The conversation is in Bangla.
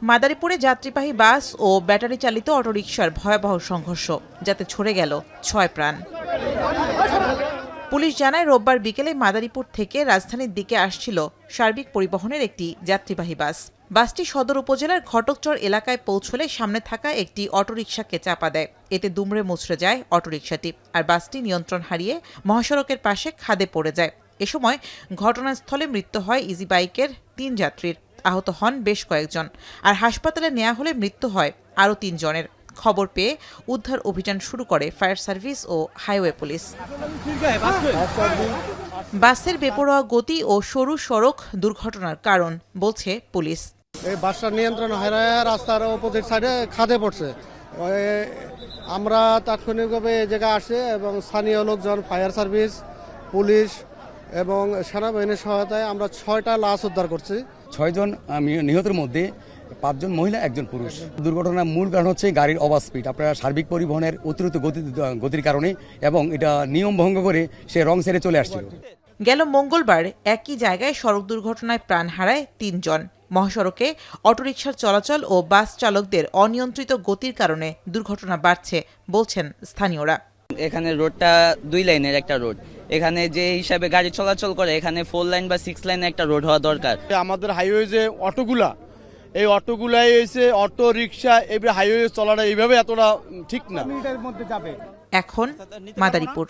মাদারীপুরে যাত্রীবাহী বাস ও ব্যাটারি চালিত অটোরিকশার ভয়াবহ সংঘর্ষ, যাতে ঝরে গেল ৬ প্রাণ। পুলিশ জানায়, রোববার বিকেলে মাদারীপুর থেকে রাজধানীর দিকে আসছিল সার্বিক পরিবহনের একটি যাত্রীবাহী বাস। বাসটি সদর উপজেলার ঘটকচর এলাকায় পৌঁছলে সামনে থাকা একটি অটোরিকশাকে চাপা দেয়। এতে দুমড়ে মুচড়ে যায় অটোরিকশাটি, আর বাসটি নিয়ন্ত্রণ হারিয়ে মহাসড়কের পাশে খাদে পড়ে যায়। এ সময় ঘটনাস্থলে মৃত্যু হয় ইজি বাইকের ৩ যাত্রীর, আহত হন বেশ কয়েকজন, আর হাসপাতালে নেওয়া হলে মৃত্যু হয় আরও ৩ জনের। খবর পেয়ে উদ্ধার অভিযান শুরু করে ফায়ার সার্ভিস ও হাইওয়ে পুলিশ। বাসের বেপরোয়া গতি ও সরু সড়ক দুর্ঘটনার কারণ বলছে পুলিশ। এই বাসটা নিয়ন্ত্রণ হারিয়ে রাস্তার অপোজিট সাইডে খাদে পড়ছে। আমরা তাৎক্ষণিকভাবে এই জায়গায় আসে এবং স্থানীয় লোকজন, ফায়ার সার্ভিস, পুলিশ এবং সেনাবাহিনীর সহায়তায় আমরা 6টা লাশ উদ্ধার করছি। 6 জন নিহতের মধ্যে 5 জন মহিলা, 1 জন পুরুষ। দুর্ঘটনার মূল কারণ হচ্ছে গাড়ির ওভার স্পিড, আপনার সার্বিক পরিবহনের অতিরিক্ত গতির কারণে, এবং এটা নিয়ম ভঙ্গ করে সে রং সাইডে চলে আসছিল। গেল মঙ্গলবার একই জায়গায় সড়ক দুর্ঘটনায় প্রাণ হারায় 3 জন। মহাসড়কে অটোরিকশার চলাচল ও বাস চালকদের অনিয়ন্ত্রিত গতির কারণে দুর্ঘটনা বাড়ছে বলছেন স্থানীয়রা। এখানে রোডটা 2 লাইনের একটা রোড, এখানে যে হিসাবে গাড়ি চলাচল করে এখানে 4 লাইন বা 6 লাইনের একটা রোড হওয়া দরকার। আমাদের হাইওয়ে যে অটোগুলা, এই অটোগুলাই এসে অটো রিক্সা এবারে হাইওয়ে চলাটা এইভাবে এতটা ঠিক না। এখন মাদারীপুর।